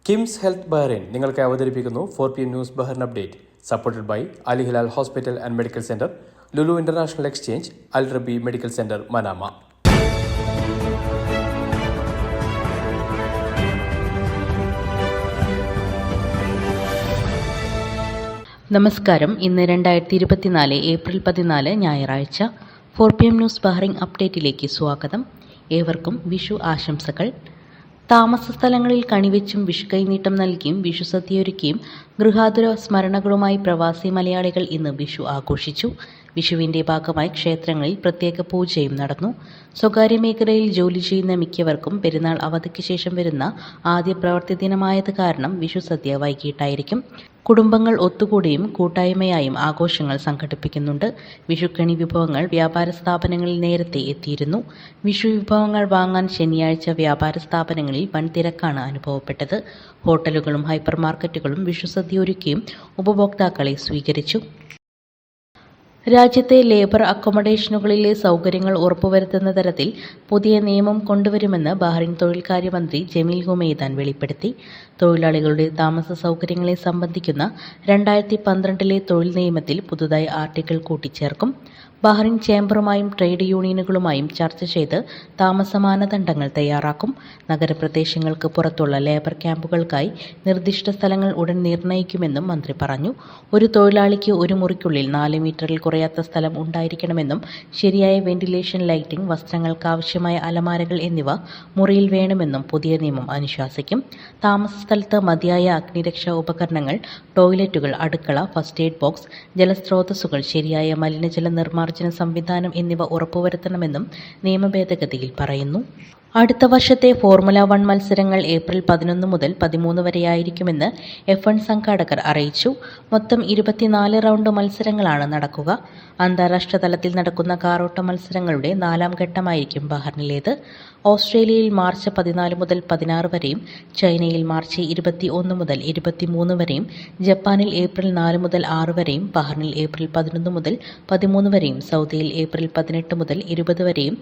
KIMS health Bahrain നിങ്ങൾക്ക് അവതരിപ്പിക്കുന്നു 4 PM news Bahrain update. Supported by Al Hilal Hospital and Medical Centre, Lulu International Exchange, Al Rabih Medical centre, Manama. നമസ്കാരം. ഇന്ന് 2024 April 14 ഞായറാഴ്ച. 4 PM news Bahrain അപ്ഡേറ്റിലേക്ക് സ്വാഗതം. ഏവർക്കും വിഷു ആശംസകൾ. താമസ സ്ഥലങ്ങളിൽ കണിവെച്ചും വിഷു കൈനീട്ടം നൽകിയും വിഷു സദ്യയൊരുക്കിയും ഗൃഹാതുര സ്മരണകളുമായി പ്രവാസി മലയാളികൾ ഇന്ന് വിഷു ആഘോഷിച്ചു. വിഷുവിൻ്റെ ഭാഗമായി ക്ഷേത്രങ്ങളിൽ പ്രത്യേക പൂജയും നടന്നു. സ്വകാര്യ മേഖലയിൽ ജോലി ചെയ്യുന്ന മിക്കവർക്കും പെരുന്നാൾ അവധിക്ക് ശേഷം വരുന്ന ആദ്യ പ്രവൃത്തി ദിനമായത് കാരണം വിഷു സദ്യ വൈകിട്ടായിരിക്കും. കുടുംബങ്ങൾ ഒത്തുകൂടിയും കൂട്ടായ്മയായും ആഘോഷങ്ങൾ സംഘടിപ്പിക്കുന്നുണ്ട്. വിഷുക്കണി വിഭവങ്ങൾ വ്യാപാര സ്ഥാപനങ്ങളിൽ നേരത്തെ എത്തിയിരുന്നു. വിഷു വിഭവങ്ങൾ വാങ്ങാൻ ശനിയാഴ്ച വ്യാപാര സ്ഥാപനങ്ങളിൽ വൻ തിരക്കാണ് അനുഭവപ്പെട്ടത്. ഹോട്ടലുകളും ഹൈപ്പർ മാർക്കറ്റുകളും വിഷു സദ്യ ഒരുക്കിയും ഉപഭോക്താക്കളെ സ്വീകരിച്ചു. രാജ്യത്തെ ലേബർ അക്കോമഡേഷനുകളിലെ സൗകര്യങ്ങൾ ഉറപ്പുവരുത്തുന്ന തരത്തിൽ പുതിയ നിയമം കൊണ്ടുവരുമെന്ന് ബഹ്റൈൻ തൊഴിൽകാര്യമന്ത്രി ജമീൽ ഹുമൈദാൻ വെളിപ്പെടുത്തി. തൊഴിലാളികളുടെ താമസ സൗകര്യങ്ങളെ സംബന്ധിക്കുന്ന 2012 തൊഴിൽ നിയമത്തിൽ പുതുതായി ആർട്ടിക്കിൾ കൂട്ടിച്ചേർക്കും. ബഹ്റൈൻ ചേംബറുമായും ട്രേഡ് യൂണിയനുകളുമായും ചർച്ച ചെയ്ത് താമസ മാനദണ്ഡങ്ങൾ തയ്യാറാക്കും. നഗരപ്രദേശങ്ങൾക്ക് പുറത്തുള്ള ലേബർ ക്യാമ്പുകൾക്കായി നിർദ്ദിഷ്ട സ്ഥലങ്ങൾ ഉടൻ നിർണ്ണയിക്കുമെന്നും മന്ത്രി പറഞ്ഞു. ഒരു തൊഴിലാളിക്ക് ഒരു മുറിക്കുള്ളിൽ 4 മീറ്ററിൽ കുറയാത്ത സ്ഥലം ഉണ്ടായിരിക്കണമെന്നും ശരിയായ വെന്റിലേഷൻ, ലൈറ്റിംഗ്, വസ്ത്രങ്ങൾക്കാവശ്യമായ അലമാരകൾ എന്നിവ മുറിയിൽ വേണമെന്നും പുതിയ നിയമം അനുശാസിക്കും. താമസ സ്ഥലത്ത് മതിയായ അഗ്നിരക്ഷാ ഉപകരണങ്ങൾ, ടോയ്ലറ്റുകൾ, അടുക്കള, ഫസ്റ്റ് എയ്ഡ് ബോക്സ്, ജലസ്രോതസ്സുകൾ, ശരിയായ മലിനജല നിർമ്മാർജ്ജന സംവിധാനം എന്നിവ ഉറപ്പുവരുത്തണമെന്നും നിയമ ഭേദഗതിയിൽ പറയുന്നു. അടുത്ത വർഷത്തെ ഫോർമുല 1 മത്സരങ്ങൾ ഏപ്രിൽ 11 മുതൽ 13 വരെയായിരിക്കുമെന്ന് F1 സംഘാടകർ അറിയിച്ചു. മൊത്തം 24 റൗണ്ട് മത്സരങ്ങളാണ് നടക്കുക. അന്താരാഷ്ട്ര തലത്തിൽ നടക്കുന്ന കാറോട്ട മത്സരങ്ങളുടെ 4ാം ഘട്ടമായിരിക്കും ബഹ്റൈനിലേത്. ഓസ്ട്രേലിയയിൽ മാർച്ച് 14 മുതൽ 16 വരെയും ചൈനയിൽ മാർച്ച് 21 മുതൽ 23 വരെയും ജപ്പാനിൽ ഏപ്രിൽ 4 മുതൽ 6 വരെയും ബഹ്റൈനിൽ ഏപ്രിൽ 11 മുതൽ 13 വരെയും സൗദിയിൽ ഏപ്രിൽ 18 മുതൽ 20 വരെയും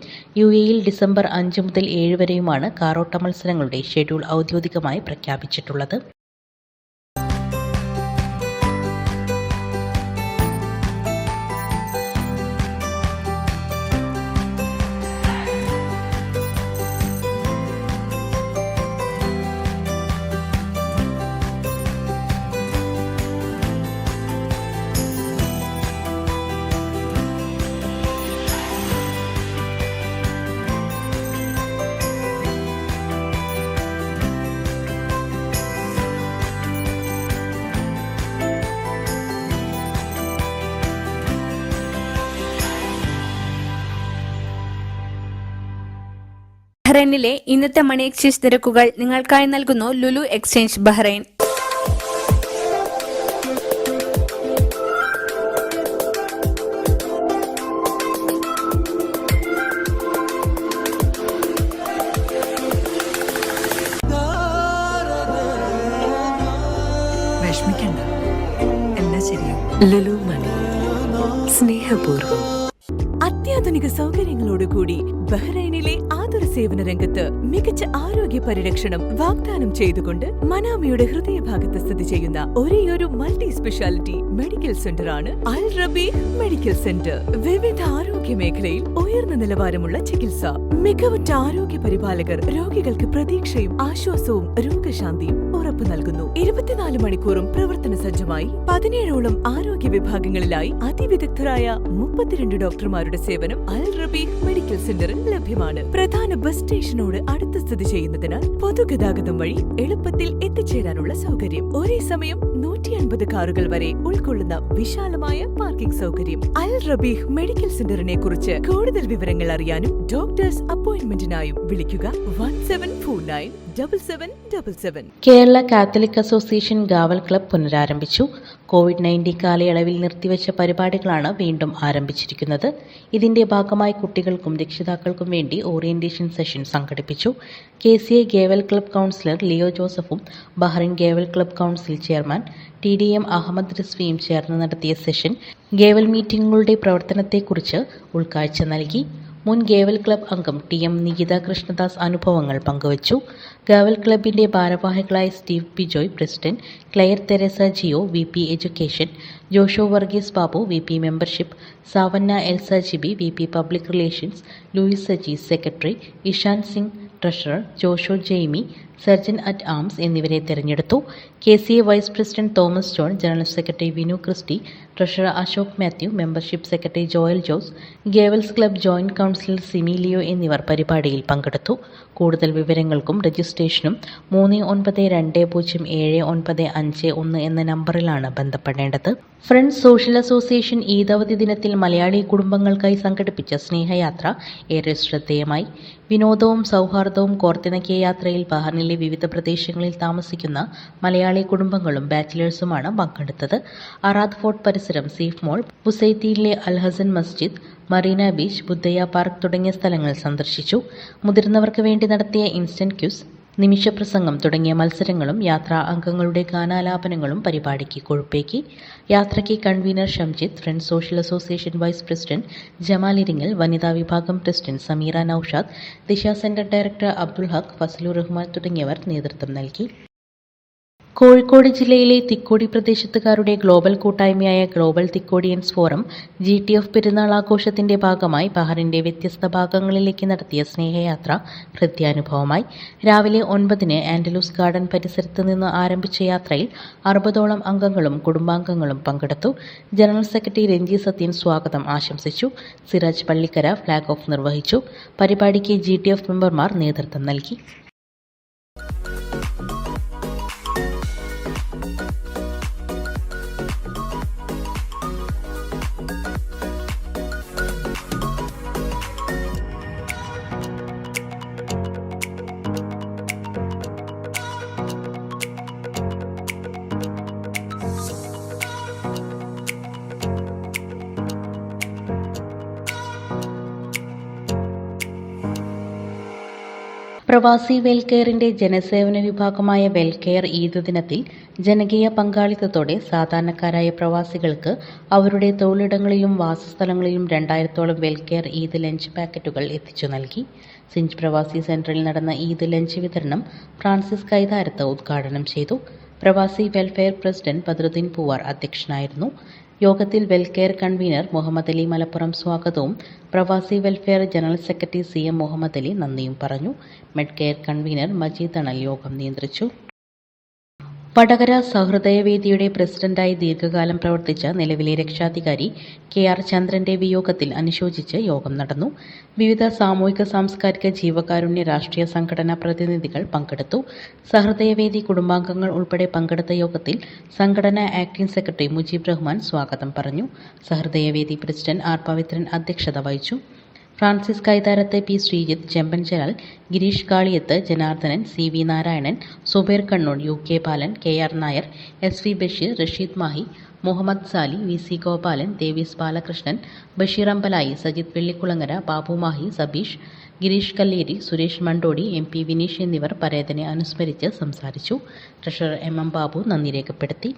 UAEയിൽ ഡിസംബർ 5 മുതൽ 7 വരെയുമാണ് കാറോട്ട മത്സരങ്ങളുടെ ഷെഡ്യൂൾ ഔദ്യോഗികമായി പ്രഖ്യാപിച്ചിട്ടുള്ളത്. ബഹ്റൈനിലെ ഇന്നത്തെ മണി എക്സ്ചേഞ്ച് നിരക്കുകൾ നിങ്ങൾക്കായി നൽകുന്നു ലുലു എക്സ്ചേഞ്ച് ബഹ്റൈൻ. വിഷമിക്കണ്ട, എല്ലാം ശരിയാവും. ലുലു മണി, സ്നേഹപൂർവ്വം. അത്യാധുനിക സൗകര്യങ്ങളോടുകൂടി ബഹ്റൈനിലെ ആതുര സേവന രംഗത്ത് മികച്ച ആരോഗ്യ പരിരക്ഷണം വാഗ്ദാനം ചെയ്തുകൊണ്ട് മനാമയുടെ ഹൃദയഭാഗത്ത് സ്ഥിതി ചെയ്യുന്ന ഒരേയൊരു മൾട്ടി സ്പെഷ്യാലിറ്റി മെഡിക്കൽ സെന്ററാണ് അൽ റബി മെഡിക്കൽ സെന്റർ. വിവിധ ആരോഗ്യ മേഖലയിൽ ഉയർന്ന നിലവാരമുള്ള ചികിത്സ, മികവുറ്റ ആരോഗ്യ പരിപാലകർ രോഗികൾക്ക് പ്രതീക്ഷയും ആശ്വാസവും രോഗശാന്തിയും ഉറപ്പു നൽകുന്നു. 24 മണിക്കൂറും പ്രവർത്തന സജ്ജമായി 17ഓളം ആരോഗ്യ വിഭാഗങ്ങളിലായി അതിവിദഗ്ധരായ 32 ഡോക്ടർമാരുടെ സേവനം അൽ റബി മെഡിക്കൽ സെന്ററിൽ ലഭ്യമാണ്. പ്രധാന ബസ് സ്റ്റേഷനോട് അടുത്ത് സ്ഥിതി ചെയ്യുന്നതിനാൽ പൊതുഗതാഗതം വഴി എളുപ്പത്തിൽ എത്തിച്ചേരാനുള്ള സൗകര്യം. ഒരേ സമയം 150 കാറുകൾ വരെ ഉൾക്കൊള്ളുന്ന വിശാലമായ പാർക്കിംഗ് സൗകര്യം. അൽ റബീഹ് മെഡിക്കൽ സെന്ററിനെ കുറിച്ച് കൂടുതൽ വിവരങ്ങൾ അറിയാനും ഡോക്ടേഴ്സ് അപ്പോയിന്റ്മെന്റിനായും വിളിക്കുക 17497777. കേരള കാത്തലിക് അസോസിയേഷൻ ഗാവൽ ക്ലബ് പുനരാരംഭിച്ചു. COVID-19 കാലയളവിൽ നിർത്തിവെച്ച പരിപാടികളാണ് വീണ്ടും ആരംഭിച്ചിരിക്കുന്നത്. ഇതിന്റെ ഭാഗമായി കുട്ടികൾക്കും രക്ഷിതാക്കൾക്കും വേണ്ടി ഓറിയന്റേഷൻ സെഷൻ സംഘടിപ്പിച്ചു. KCA Gavel Club councillor Leo ജോസഫും Bahrain Gavel Club council chairman TDM Ahmed റിസ്വിയും ചേർന്ന് നടത്തിയ സെഷൻ ഗേവൽ മീറ്റിംഗുകളുടെ പ്രവർത്തനത്തെക്കുറിച്ച് ഉൾക്കാഴ്ച നൽകി. മുൻ ഗേവൽ ക്ലബ് അംഗം TM നികിത കൃഷ്ണദാസ് അനുഭവങ്ങൾ പങ്കുവച്ചു. ഗേവൽ ക്ലബിന്റെ ഭാരവാഹികളായ Steve Bijoy president, Claire Teresa Jio VP education, Josho Varghese Babu VP membership, Savannah Elsa Jibi VP public relations, Louis Saji secretary, Ishan Singh treasurer, Josho Jaimy sergeant at arms എന്നിവരെ തെരഞ്ഞെടുത്തു. KCA vice president Thomas John, general secretary Vinu Christy, treasurer Ashok Mathew, membership secretary Joel Jose, Gavels Club joint councillor Simi Leo എന്നിവർ പരിപാടിയിൽ പങ്കെടുത്തു. കൂടുതൽ വിവരങ്ങൾക്കും രജിസ്ട്രേഷനും 39207951 എന്ന നമ്പറിലാണ് ബന്ധപ്പെടേണ്ടത്. ഫ്രണ്ട്സ് സോഷ്യൽ അസോസിയേഷൻ ഈദ് അവധി ദിനത്തിൽ മലയാളി കുടുംബങ്ങൾക്കായി സംഘടിപ്പിച്ച സ്നേഹയാത്ര ഏറെ ശ്രദ്ധേയമായി. വിനോദവും സൗഹാർദ്ദവും കോർത്തിണക്കിയ യാത്രയിൽ ബഹറിനിലെ വിവിധ പ്രദേശങ്ങളിൽ താമസിക്കുന്ന മലയാളി കുടുംബങ്ങളും ബാച്ചിലേഴ്സുമാണ് പങ്കെടുത്തത്. അറാദ് ഫോർട്ട് പരിസരം, സീഫ് മോൾ, ബുസൈത്തിയിലെ അൽഹസൻ മസ്ജിദ്, മറീന ബീച്ച്, ബുദ്ധയ പാർക്ക് തുടങ്ങിയ സ്ഥലങ്ങൾ സന്ദർശിച്ചു. മുതിർന്നവർക്ക് വേണ്ടി നടത്തിയ ഇൻസ്റ്റന്റ് ക്യൂസ്, നിമിഷപ്രസംഗം തുടങ്ങിയ മത്സരങ്ങളും യാത്രാ അംഗങ്ങളുടെ ഗാനാലാപനങ്ങളും പരിപാടിക്ക് കൊഴുപ്പേക്കി. യാത്രയ്ക്ക് convener Shamjith, Friends Social Association vice president Jamal Iringal, വനിതാ വിഭാഗം president Sameera Noushad, Disha centre director Abdul Haq, Fazalur Rahman തുടങ്ങിയവർ നേതൃത്വം നൽകി. കോഴിക്കോട് ജില്ലയിലെ തിക്കോടി പ്രദേശത്തുകാരുടെ ഗ്ലോബൽ കൂട്ടായ്മയായ global Thikkodians forum GTF Perunnal ആഘോഷത്തിന്റെ ഭാഗമായി ബഹറിന്റെ വ്യത്യസ്ത ഭാഗങ്ങളിലേക്ക് നടത്തിയ സ്നേഹയാത്ര ഹൃദ്യാനുഭവമായി. രാവിലെ 9-ന് ആൻഡലൂസ് ഗാർഡൻ പരിസരത്ത് നിന്ന് ആരംഭിച്ച യാത്രയിൽ 60ഓളം അംഗങ്ങളും കുടുംബാംഗങ്ങളും പങ്കെടുത്തു. ജനറൽ സെക്രട്ടറി രഞ്ജി സത്യൻ സ്വാഗതം ആശംസിച്ചു. സിറാജ് പള്ളിക്കര ഫ്ളാഗ് ഓഫ് നിർവഹിച്ചു. പരിപാടിക്ക് GTF മെമ്പർമാർ നേതൃത്വം നൽകി. പ്രവാസി വെൽകെയറിന്റെ ജനസേവന വിഭാഗമായ വെൽകെയർ ഈദ് ദിനത്തിൽ ജനകീയ പങ്കാളിത്തത്തോടെ സാധാരണക്കാരായ പ്രവാസികൾക്ക് അവരുടെ തൊഴിലിടങ്ങളിലും വാസസ്ഥലങ്ങളിലും 2000ഓളം വെൽകെയർ ഈദ് ലഞ്ച് പാക്കറ്റുകൾ എത്തിച്ചു നൽകി. സിഞ്ച് പ്രവാസി സെന്ററിൽ നടന്ന ഈദ് ലഞ്ച് വിതരണം ഫ്രാൻസിസ് കൈതാരത്ത് ഉദ്ഘാടനം ചെയ്തു. പ്രവാസി വെൽഫെയർ പ്രസിഡന്റ് ബദ്രുദ്ദീൻ പൂവാർ അധ്യക്ഷനായിരുന്നു. യോഗത്തിൽ വെൽകെയർ കൺവീനർ മുഹമ്മദ് അലി മലപ്പുറം സ്വാഗതവും Pravasi welfare general secretary CM Muhammad Ali നന്ദിയും പറഞ്ഞു. മെഡ്കെയർ കൺവീനർ മജീദ് അണൽ യോഗം നിയന്ത്രിച്ചു. വടകര സഹൃദയവേദിയുടെ പ്രസിഡന്റായി ദീർഘകാലം പ്രവർത്തിച്ച നിലവിലെ രക്ഷാധികാരി KR ചന്ദ്രന്റെ വിയോഗത്തിൽ അനുശോചിച്ച് യോഗം നടന്നു. വിവിധ സാമൂഹിക സാംസ്കാരിക ജീവകാരുണ്യ രാഷ്ട്രീയ സംഘടനാ പ്രതിനിധികൾ പങ്കെടുത്തു. സഹൃദയവേദി കുടുംബാംഗങ്ങൾ ഉൾപ്പെടെ പങ്കെടുത്ത യോഗത്തിൽ സംഘടനാ ആക്ടിംഗ് സെക്രട്ടറി മുജീബ് റഹ്മാൻ സ്വാഗതം പറഞ്ഞു. സഹൃദയവേദി പ്രസിഡന്റ് R പവിത്രൻ അധ്യക്ഷത വഹിച്ചു. Francis Kaitharath, P Sreejith, Chemban Jalal, Girish Kaliyath, Janardhanan, CV Narayanan, Zubair Kannur, UK Balan, KR Nair, SV Basheer, Rasheed Mahe, Muhammad Sali, VC Gopalan, Devis Balakrishnan, Basheer Ambalayi, Sajith Vellikulangara, Babu Mahe, Sabeesh, Girish Kalleri, Suresh Mandodi, MP Vineesh എന്നിവർ പരേതനെ അനുസ്മരിച്ച് സംസാരിച്ചു. ട്രഷറർ MM ബാബു നന്ദി രേഖപ്പെടുത്തി.